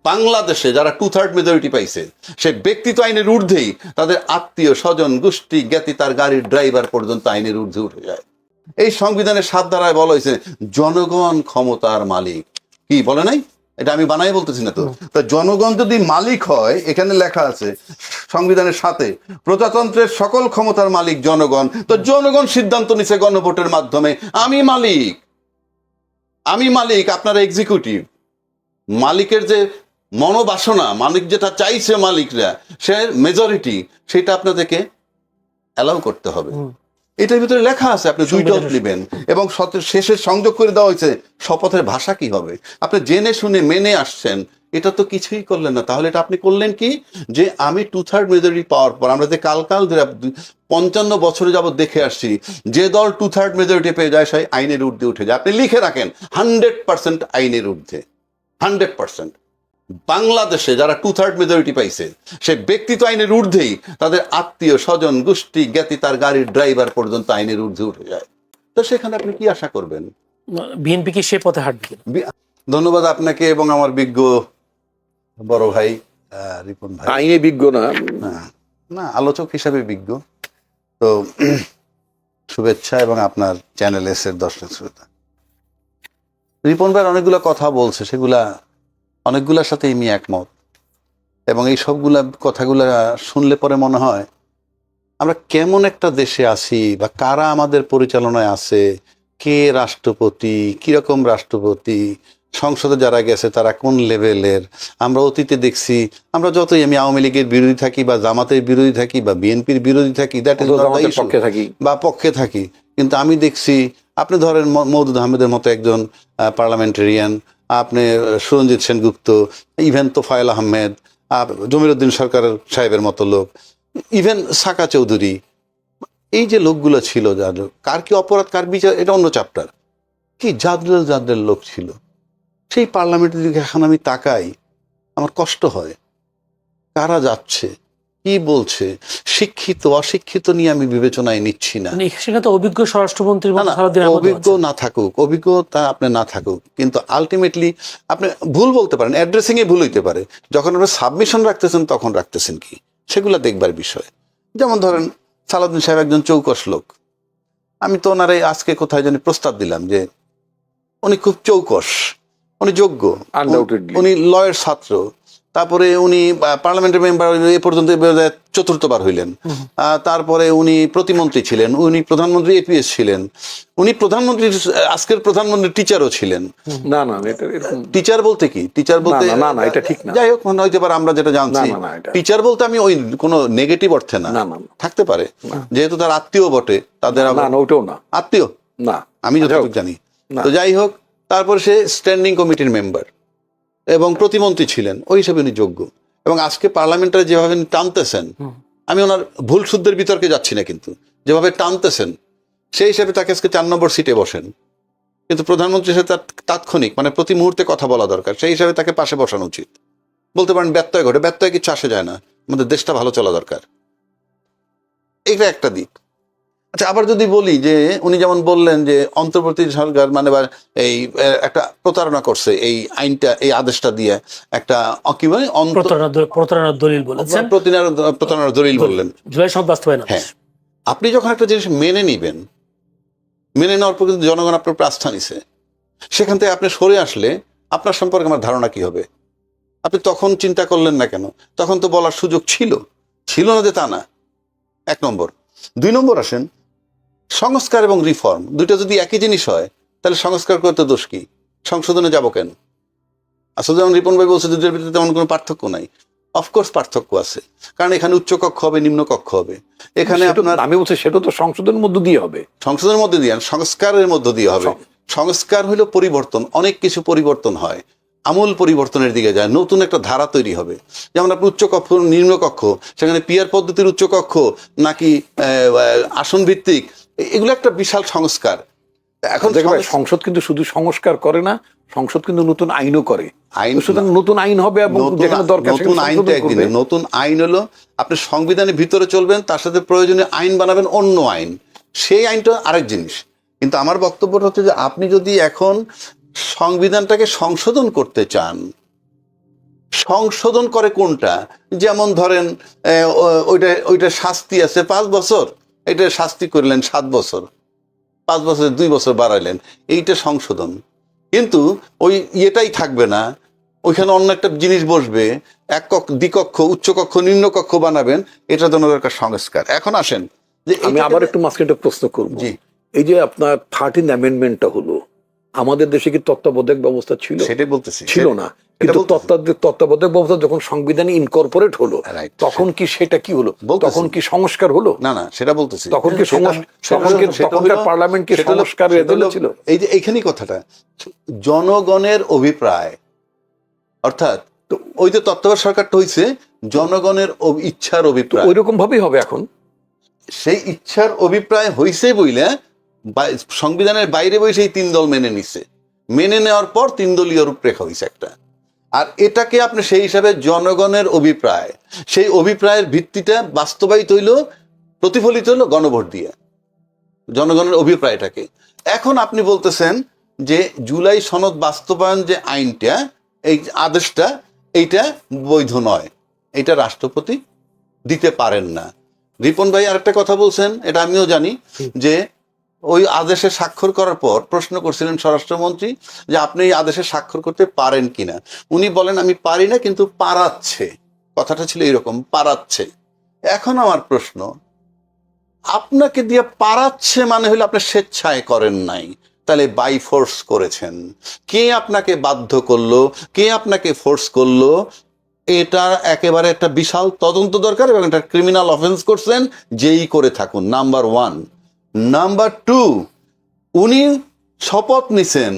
বাংলাদেশে যারা 2/3 মেজরিটি পাইছে সে ব্যক্তি তো আইনের ঊর্ধ্বেই, তাদের আত্মীয় স্বজন গোষ্ঠী জ্ঞাতি তার গাড়ির ড্রাইভার পর্যন্ত আইনের ঊর্ধ্বে উঠে যায়। এই সংবিধানের 7 ধারায় বলা হয়েছে জনগণ ক্ষমতার মালিক। কি বলে নাই? এটা আমি বানাই বলতেছি না তো। তা জনগণ যদি মালিক হয়, এখানে লেখা আছে সংবিধানের সাথে প্রজাতন্ত্রের সকল ক্ষমতার মালিক জনগণ, তো জনগণ সিদ্ধান্ত নিছে গণভোটের মাধ্যমে আমি মালিক, আমি মালিক, আপনারা এক্সিকিউটিভ। মালিকের যে মনোবাসনা, মালিক যেটা চাইছে মালিকরা, সে মেজরিটি, সেটা আপনাদেরকে অ্যালাউ করতে হবে। এটার ভিতরে লেখা আছে, আপনি দুইটা নেবেন এবং শেষে সংযোগ করে দেওয়া হয়েছে শপথের ভাষা কি হবে। আপনি জেনে শুনে মেনে আসছেন, এটা তো কিছুই করলেন না। তাহলে এটা আপনি করলেন কি, যে আমি 2/3 মেজরিটি পাওয়ার পর, আমরা যে কাল ধরে 55 বছরে যাবত দেখে আসছি, যে দল 2/3 মেজরিটি পেয়ে যায় সেই আইনের ঊর্ধ্বে উঠে যায়। আপনি লিখে রাখেন 100% আইনের ঊর্ধ্বে, 100%। বাংলাদেশে যারা 2/3 মেজরিটি পাইছে সে ব্যক্তি তো আইনের ঊর্ধ্বেই, তাদের আত্মীয় স্বজন গোষ্ঠী জ্ঞাতি তার গাড়ির ড্রাইভার পর্যন্ত আইনের ঊর্ধ্বে উঠে যায়। তো সেখানে আপনি কি আশা করবেন? বিএনপি কি সে পথে হাঁটবে? ধন্যবাদ আপনাকে এবং আমার বিজ্ঞ বড় ভাই রিপন ভাই। আইনে বিজ্ঞ না, না আলোচক হিসাবে বিজ্ঞ। তো শুভেচ্ছা এবং আপনার চ্যানেল এর দর্শক শ্রোতা। রিপন ভাই অনেকগুলো কথা বলছে, সেগুলা অনেকগুলোর সাথে আমি একমত, এবং এই সবগুলা কথাগুলা শুনলে পরে মনে হয় আমরা কেমন একটা দেশে আছি, বা কারা আমাদের পরিচালনায় আছে, কে রাষ্ট্রপতি, কিরকম রাষ্ট্রপতি, সংসদে যারা গেছে তারা কোন লেভেলের। আমরা অতীতে দেখছি, আমরা যতই আমি আওয়ামী লীগের বিরোধী থাকি বা জামাতের বিরোধী থাকি বা বিএনপির বিরোধী থাকি, দ্যাট ইজ পক্ষে থাকি বা পক্ষে থাকি, কিন্তু আমি দেখছি আপনি ধরেন মওদুদ আহমেদের মতো একজন পার্লামেন্টেরিয়ান, আপনি সুরঞ্জিত সেনগুপ্ত, ইভেন তোফায়েল আহমেদ, জমিরুদ্দিন সরকার সাহেবের মতো লোক, ইভেন সাকা চৌধুরী, এই যে লোকগুলো ছিল, যাদের কার কি অপরাধ কার বিচার এটা অন্য চ্যাপ্টার, কি জাদরেল লোক ছিল। সেই পার্লামেন্টের দিকে এখন আমি তাকাই, আমার কষ্ট হয়। কারা যাচ্ছে, কি বলছে, শিক্ষিত অশিক্ষিত নিয়ে আমি বিবেচনায় নিচ্ছি না। সেখানে তো অভিজ্ঞ স্বরাষ্ট্রমন্ত্রী, অভিজ্ঞ না থাকুক, অভিজ্ঞতা আপনি না থাকুক, কিন্তু আলটিমেটলি আপনি ভুল বলতে পারেন, অ্যাড্রেসিং এ ভুল হইতে পারে। যখন আপনি সাবমিশন রাখতেছেন তখন রাখতেছেন কি, সেগুলো দেখবার বিষয়। যেমন ধরেন সালাউদ্দিন সাহেব একজন চৌকস লোক, আমি তো ওনারে আজকে কোথায় জানি প্রস্তাব দিলাম যে উনি খুব চৌকস, উনি যোগ্য, উনি লয়ের ছাত্র, তারপরে উনি পার্লামেন্টের মেম্বার এ পর্যন্ত 4র্থবার হইলেন, তারপরে উনি প্রতিমন্ত্রী ছিলেন, উনি প্রধানমন্ত্রী এপিএস ছিলেন, উনি প্রধানমন্ত্রীর আজকের প্রধানমন্ত্রী টিচারও ছিলেন। না না, টিচার বলতে কি, টিচার বলতে না, এটা ঠিক না। যাই হোক, হইতে পারে, আমরা যেটা জানছি টিচার বলতে আমি ওই কোনো নেগেটিভ অর্থে না, থাকতে পারে, যেহেতু তার আত্মীয় বটে, তাদের ওটাও না আত্মীয় না, আমি যতটুকু জানি। তো যাই হোক, তারপর সে স্ট্যান্ডিং কমিটির মেম্বার এবং প্রতিমন্ত্রী ছিলেন, ওই হিসেবে উনি যোগ্য। এবং আজকে পার্লামেন্টারে যেভাবে টানতেছেন, আমি ওনার ভুল শুদ্ধের বিতর্কে যাচ্ছি না, কিন্তু যেভাবে টানতেছেন সেই হিসেবে তাকে আজকে 4 নম্বর সিটে বসেন। কিন্তু প্রধানমন্ত্রীর সাথে তার তাৎক্ষণিক মানে প্রতি মুহূর্তে কথা বলা দরকার, সেই হিসাবে তাকে পাশে বসানো উচিত। বলতে পারেন ব্যত্যয় ঘটে, ব্যত্যয় কিছু আসে যায় না, আমাদের দেশটা ভালো চলা দরকার, এটা একটা দিক। আচ্ছা, আবার যদি বলি যে উনি যেমন বললেন যে অন্তর্বর্তী সরকার মানে এই একটা প্রতারণা করছে, এই আইনটা, এই আদেশটা দিয়ে একটা কি বলে প্রতারণার দলিল বলেছেন, প্রতারণার দলিল বললেন। জুলাই সনদ বাস্তবায়ন। হ্যাঁ, আপনি যখন একটা জিনিস মেনে নিবেন, মেনে নেওয়ার পর কিন্তু জনগণ আপনার আস্থা নিছে, সেখান থেকে আপনি সরে আসলে আপনার সম্পর্কে আমার ধারণা কি হবে? আপনি তখন চিন্তা করলেন না কেন? তখন তো বলার সুযোগ ছিল না যে তা না, 1 নম্বর। 2 নম্বর আসেন, সংস্কার এবং রিফর্ম দুইটা যদি একই জিনিস হয়, তাহলে সংস্কার করতে দোষ কি? সংশোধনে যাব কেন? আসলে যেমন রিপন ভাই বলছে, দুটোর ভিতরে তেমন কোনো পার্থক্য নাই। অফকোর্স পার্থক্য আছে, কারণ এখানে উচ্চ কক্ষ হবে, নিম্ন কক্ষ হবে। এখানে আপনার, আমি বলছি সেটা তো সংশোধনের মধ্য দিয়ে হবে, সংশোধনের মধ্যে দিয়ে, সংস্কারের মধ্য দিয়ে হবে। সংস্কার হইল পরিবর্তন, অনেক কিছু পরিবর্তন হয়, আমূল পরিবর্তনের দিকে যায়, নতুন একটা ধারা তৈরি হবে। যেমন আপনি উচ্চ কক্ষ নিম্ন কক্ষ, সেখানে পিয়ার পদ্ধতির উচ্চ কক্ষ নাকি আসন ভিত্তিক, এগুলো একটা বিশাল সংস্কার। এখন সংসদ কিন্তু শুধু সংস্কার করে না, সংসদ কিন্তু নতুন আইনও করে। আইন শুধু নতুন আইন হবে, এবং যেখানে দরকার নতুন আইনটা একদিনে, নতুন আইন হলো আপনি সংবিধানের ভিতরে চলবেন, তার সাথে প্রয়োজনীয় আইন বানাবেন, অন্য আইন, সেই আইনটা আরেক জিনিস। কিন্তু আমার বক্তব্যটা হচ্ছে যে আপনি যদি এখন সংবিধানটাকে সংশোধন করতে চান, সংশোধন করে কোনটা? যেমন ধরেন ওইটা শাস্তি আছে 5 বছর, এটা শাস্তি করলেন 7 বছর, 5 বছরে 2 বছর বাড়াইলেন, এইটা সংশোধন। কিন্তু ওই ইয়েটাই থাকবে না, ওইখানে অন্য একটা জিনিস বসবে, এক কক্ষ, দ্বিকক্ষ, উচ্চকক্ষ, নিম্নকক্ষ বানাবেন, এটা জন্য দরকার সংস্কার। এখন আসেন যে আমি আবার একটু মাঝখানে প্রশ্ন করব। জি, এই যে আপনার 13th অ্যামেন্ডমেন্টটা হলো, আমাদের দেশে কি তত্ত্বাবধায়ক ব্যবস্থা ছিল? সেটাই বলতেছি, ছিল না। কিন্তু তত্ত্বাবধায়ক ব্যবস্থা যখন সংবিধানে ইনকর্পোরেট হলো, Right. তখন কি সেটা কি হলো? বলতেছি। তখন কি সংস্কার হলো? না না, সেটা বলতেছি। তখন কি তখনকার পার্লামেন্ট কি সংস্কার ছিল? এই যে এইখানেই কথাটা, জনগণের অভিপ্রায়, অর্থাৎ ওই যে তত্ত্বাবধায়ক সরকারটা হইছে জনগণের ইচ্ছার অভিপ্রায়, ওইরকম ভাবেই হবে এখন। সেই ইচ্ছার অভিপ্রায় হইছে বইলে সংবিধানের বাইরে বসে এই 3 দল মেনে নিছে, মেনে নেওয়ার পর 3 দলীয় রূপরেখা হইছে একটা। আর এটাকে আপনি সেই হিসাবে জনগণের অভিপ্রায়, সেই অভিপ্রায়ের ভিত্তিটা বাস্তবায়িত হইল, প্রতিফলিত হইল গণভোট দিয়ে জনগণের অভিপ্রায়টাকে। এখন আপনি বলতেছেন যে জুলাই সনদ বাস্তবায়ন যে আইনটা, এই আদেশটা, এইটা বৈধ নয়, এটা রাষ্ট্রপতি দিতে পারেন না। রিপন ভাই আরেকটা কথা বলছেন, এটা আমিও জানি, যে ওই আদেশে স্বাক্ষর করার পর প্রশ্ন করছিলেন স্বরাষ্ট্রমন্ত্রী যে আপনি এই আদেশে স্বাক্ষর করতে পারেন কিনা। উনি বলেন আমি পারি না, কিন্তু পারাচ্ছে, কথাটা ছিল এরকম, পারাচ্ছে। এখন আমার প্রশ্ন, আপনাকে দিয়ে পারাচ্ছে মানে হলো আপনি স্বেচ্ছায় করেন নাই, তাহলে বাই ফোর্স করেছেন। কে আপনাকে বাধ্য করলো, কে আপনাকে ফোর্স করলো? এটা একেবারে একটা বিশাল তদন্ত দরকার, এবং একটা ক্রিমিনাল অফেন্স করছেন, যেই করে থাকুন, নাম্বার 1। নাম্বার 2, উনি শপথ নিছেন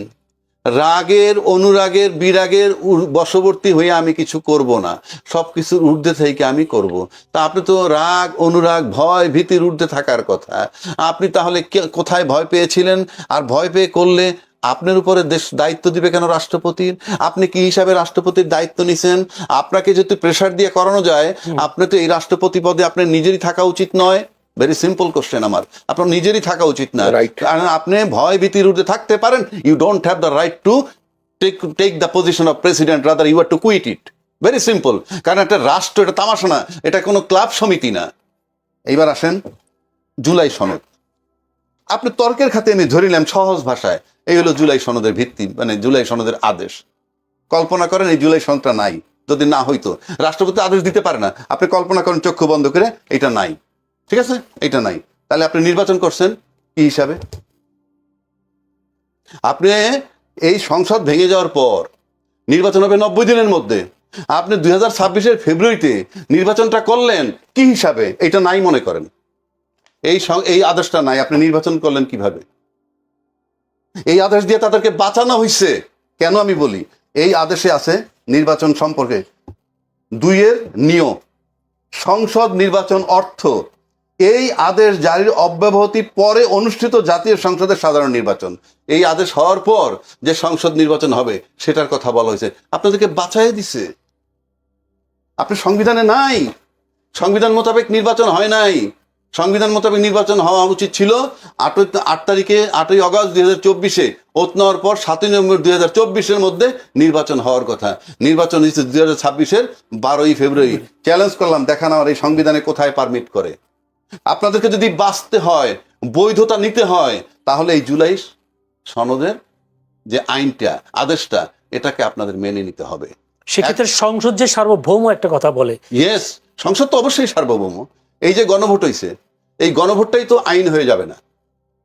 রাগের, অনুরাগের, বিরাগের বশবর্তী হয়ে আমি কিছু করব না, সব কিছুর ঊর্ধ্বে থেকে আমি করব। তা আপনি তো রাগ, অনুরাগ, ভয়, ভীতির ঊর্ধ্বে থাকার কথা। আপনি তাহলে কোথায় ভয় পেয়েছিলেন? আর ভয় পেয়ে করলে আপনার উপরে দেশ দায়িত্ব দিবে কেন রাষ্ট্রপতির? আপনি কি হিসাবে রাষ্ট্রপতির দায়িত্ব নিছেন? আপনাকে যদি প্রেশার দিয়ে করানো যায়, আপনি তো এই রাষ্ট্রপতি পদে আপনার নিজেরই থাকা উচিত নয়। ভেরি সিম্পল কোশ্চেন আমার, আপনার নিজেরই থাকা উচিত না। কারণ আপনি ভয় ভীতির ঊর্ধ্বে থাকতে পারেন, you don't have the right to take the position of president, rather you are to quit it. Very simple. কারণ একটা রাষ্ট্র, এটা তামাশা না, এটা কোনো ক্লাব সমিতি না। এইবার আসেন জুলাই সনদ। আপনি তর্কের খাতে আমি ধরিলাম সহজ ভাষায়, এই হলো জুলাই সনদের ভিত্তি, মানে জুলাই সনদের আদেশ। কল্পনা করেন এই জুলাই সনদটা নাই, যদি না হইতো, রাষ্ট্রপতি আদেশ দিতে পারে না, আপনি কল্পনা করেন চক্ষু বন্ধ করে এটা নাই, ঠিক আছে, এটা নাই, তাহলে আপনি নির্বাচন করছেন কি হিসাবে? আপনি এই সংসদ ভেঙে যাওয়ার পর নির্বাচন হবে 90 দিনের মধ্যে, আপনি 2026-এর ফেব্রুয়ারিতে নির্বাচনটা করলেন কি হিসাবে? এটা নাই মনে করেন, এই আদেশটা নাই, আপনি নির্বাচন করলেন কিভাবে? এই আদেশ দিয়ে তাদেরকে বাঁচানো হয়েছে কেন আমি বলি, এই আদেশে আছে নির্বাচন সম্পর্কে 2-এর নিয়ম, সংসদ নির্বাচন অর্থ এই আদেশ জারির অব্যাহতি পরে অনুষ্ঠিত জাতীয় সংসদের সাধারণ নির্বাচন। এই আদেশ হওয়ার পর যে সংসদ নির্বাচন হবে সেটার কথা বলা হয়েছে, আপনাদেরকে বাঁচাই দিছে। আপনি সংবিধানে নাই, সংবিধান মোতাবেক নির্বাচন হয় নাই। সংবিধান মোতাবেক নির্বাচন হওয়া উচিত ছিল 8 অগস্ট 2024-এ, ওত নেওয়ার পর 7 নভেম্বর 2024-এর মধ্যে নির্বাচন হওয়ার কথা। নির্বাচন হয়েছে 2026-এর 12 ফেব্রুয়ারি। চ্যালেঞ্জ করলাম, দেখান আমার এই সংবিধানে কোথায় পারমিট করে। আপনাদেরকে যদি বাঁচতে হয়, বৈধতা নিতে হয়, তাহলে এই জুলাই সনদের যে আইনটা, আদেশটা, এটাকে আপনাদের মেনে নিতে হবে। সেক্ষেত্রে সংসদ যে সার্বভৌম একটা কথা বলে, ইয়েস, সংসদ তো অবশ্যই সার্বভৌম। এই যে গণভোট হয়েছে, এই গণভোটটাই তো আইন হয়ে যাবে না,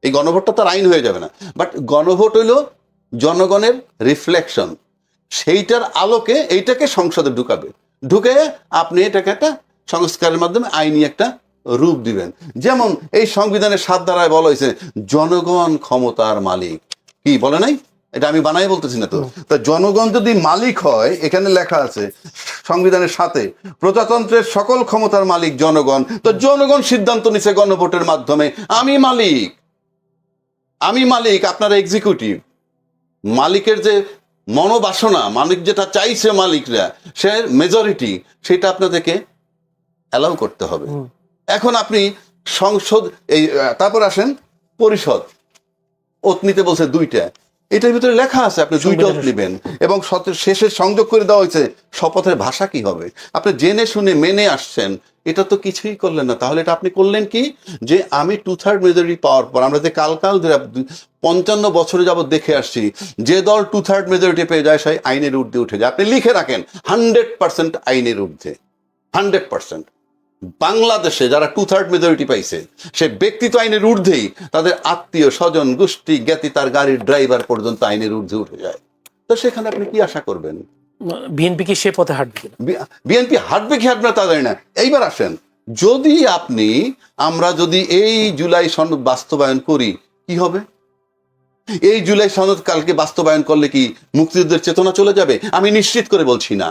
এই গণভোটটা তো আইন হয়ে যাবে না, বাট গণভোট হইল জনগণের রিফ্লেকশন, সেইটার আলোকে এইটাকে সংসদে ঢুকাবে, ঢুকে আপনি এটাকে একটা সংস্কারের মাধ্যমে আইনি একটা রূপ দিবেন। যেমন এই সংবিধানের 7 ধারায় বলা হয়েছে জনগণ ক্ষমতার মালিক। কি বলে নাই? এটা আমি বানাই বলতেছি না তো। তা জনগণ যদি মালিক হয়, এখানে লেখা আছে সংবিধানের সাথে প্রজাতন্ত্রের সকল ক্ষমতার মালিক জনগণ, তো জনগণ সিদ্ধান্ত নিছে গণভোটের মাধ্যমে আমি মালিক, আমি মালিক, আপনারা এক্সিকিউটিভ। মালিকের যে মনোবাসনা, মালিক যেটা চাইছে মালিকরা, সে মেজরিটি, সেটা আপনাদেরকে অ্যালাউ করতে হবে। এখন আপনি সংসদ, এই তারপর আসেন পরিষদ, ওত নিতে বলছে 2টা, এটার ভিতরে লেখা আছে, আপনি দুইটাও নেবেন। এবং শেষে সংযোগ করে দেওয়া হয়েছে শপথের ভাষা কি হবে। আপনি জেনে শুনে মেনে আসছেন, এটা তো কিছুই করলেন না। তাহলে এটা আপনি করলেন কি, যে আমি 2/3 মেজরিটি পাওয়ার পর, আমরা যে কাল ধরে 55 বছরে যাবত দেখে আসছি, যে দল 2/3 মেজরিটি পেয়ে যায় সেই আইনের ঊর্ধ্বে উঠে যায়। আপনি লিখে রাখেন 100% আইনের ঊর্ধ্বে, 100%। বাংলাদেশে যারা 2/3 মেজরিটি পাইছে, সে ব্যক্তি তো আইনের ঊর্ধ্বেই, তাদের আত্মীয় স্বজন গোষ্ঠী জ্ঞাতি তার গাড়ির ড্রাইভার পর্যন্ত আইনের ঊর্ধ্বে উঠে যায়। তো সেখানে আপনি কি আশা করবেন? বিএনপি কি সে পথে হাঁটবে কিনা? বিএনপি হাঁটবে কি হাঁটবে না তা জানি না। এইবার আসেন, যদি আমরা যদি এই জুলাই সনদ বাস্তবায়ন করি, কি হবে? এই জুলাই সনদ কালকে বাস্তবায়ন করলে কি মুক্তিযুদ্ধের চেতনা চলে যাবে? আমি নিশ্চিত করে বলছি না।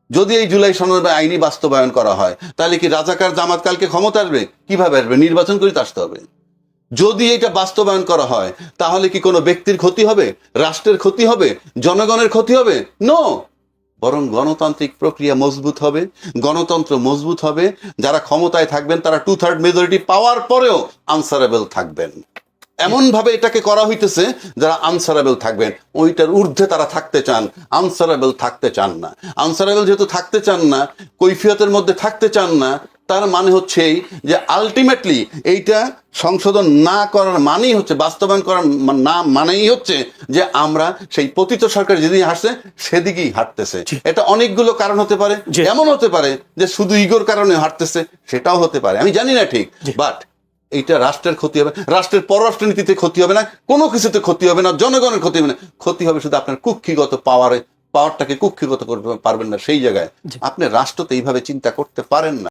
যদি এই জুলাই সনদ আইনি বাস্তবায়ন করা হয়, তাহলে কি রাজাকার জামাত কালকে ক্ষমতা আসবে? কিভাবে আসবে? নির্বাচন করে আসতে হবে। যদি এটা বাস্তবায়ন করা হয়, তাহলে কি কোনো ব্যক্তির ক্ষতি হবে, রাষ্ট্রের ক্ষতি হবে, জনগণের ক্ষতি হবে? নো। বরং গণতান্ত্রিক প্রক্রিয়া মজবুত হবে, গণতন্ত্র মজবুত হবে। যারা ক্ষমতায় থাকবেন তারা 2/3 মেজরিটি পাওয়ার পরেও আনসারেবল থাকবেন। এমন ভাবে এটাকে করা হইতেছে যারা আনসারেবল থাকবেন, ওইটার ঊর্ধ্বে তারা থাকতে চান, আনসারেবল থাকতে চান না। আনসারেবল যেহেতু থাকতে চান না, কৈফিয়তের মধ্যে থাকতে চান না, তার মানে হচ্ছে এই যে আলটিমেটলি এইটা সংশোধন না করার মানেই হচ্ছে, বাস্তবায়ন করার না মানেই হচ্ছে যে আমরা সেই পতিত সরকার যেদিকে হাঁটছে সেদিকেই হাঁটতেছে। এটা অনেকগুলো কারণ হতে পারে। এমন হতে পারে যে শুধু ইগোর কারণে হাঁটতেছে, সেটাও হতে পারে, আমি জানি না ঠিক। বাট এইটা রাষ্ট্রের ক্ষতি হবে, রাষ্ট্রের পররাষ্ট্রনীতিতে ক্ষতি হবে না, কোনো কিছুতে ক্ষতি হবে না, জনগণের ক্ষতি হবে না। ক্ষতি হবে শুধু আপনার কুক্ষিগত পাওয়ারটাকে কুক্ষিগত করতে পারবেন না। সেই জায়গায় আপনি রাষ্ট্রতে এইভাবে চিন্তা করতে পারেন না।